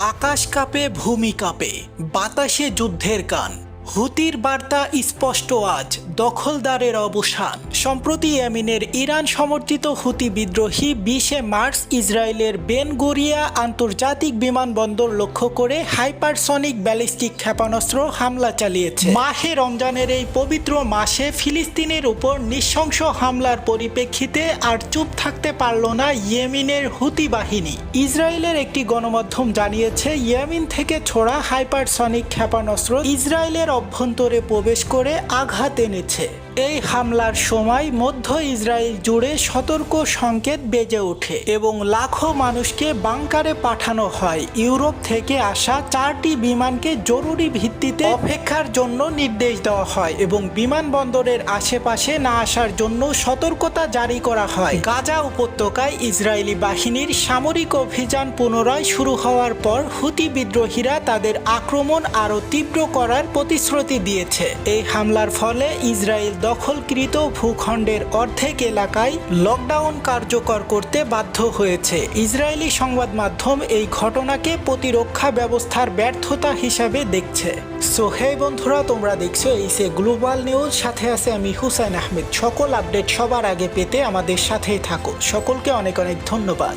আকাশ কাঁপে, ভূমি কাঁপে, বাতাসে যুদ্ধের গান। হুতির বার্তা স্পষ্ট আজ, দখলদারের অবসান। সম্প্রতি ইয়েমেনের ইরান সমর্থিত হুতি বিদ্রোহী 20 মার্চ ইসরায়েলের বেন গুরিয়া আন্তর্জাতিক বিমানবন্দর লক্ষ্য করে হাইপারসনিক ব্যালিস্টিক ক্ষেপণাস্ত্র হামলা চালিয়েছে। মাহে রমজানের এই পবিত্র মাসে ফিলিস্তিনের উপর নৃশংস হামলার পরিপ্রেক্ষিতে আর চুপ থাকতে পারল না ইয়েমেনের হুতি বাহিনী। ইসরায়েলের একটি গণমাধ্যম জানিয়েছে, ইয়েমেন থেকে ছোড়া হাইপারসনিক ক্ষেপণাস্ত্র ইসরায়েলের অভ্যন্তরে প্রবেশ করে আঘাত এনেছে। এই হামলার সময় মধ্য ইসরায়েল জুড়ে সতর্ক সংকেত বেজে ওঠে এবং লাখো মানুষকে বাংকারে পাঠানো হয়। ইউরোপ থেকে আসা 4টি বিমানকে জরুরি ভিত্তিতে অপেক্ষার জন্য নির্দেশ দেওয়া হয় এবং বিমানবন্দরের আশেপাশে না আসার জন্য সতর্কতা জারি করা হয়। গাজা উপত্যকায় ইসরায়েলি বাহিনীর সামরিক অভিযান পুনরায় শুরু হওয়ার পর হুতি বিদ্রোহীরা তাদের আক্রমণ আরও তীব্র করার প্রতিশ্রুতি দিয়েছে। এই হামলার ফলে ইসরায়েল দখলকৃত ভূখণ্ডের অর্ধেক এলাকায় লকডাউন কার্যকর করতে বাধ্য হয়েছে। ইসরায়েলি সংবাদ মাধ্যম এই ঘটনাকে প্রতিরক্ষা ব্যবস্থার ব্যর্থতা হিসাবে দেখছে। সো হে বন্ধুরা, তোমরা দেখছো এইসে গ্লোবাল নিউজ, সাথে আছে আমি হুসাইন আহমেদ। সকল আপডেট সবার আগে পেতে আমাদের সাথেই থাকো। সকলকে অনেক অনেক ধন্যবাদ।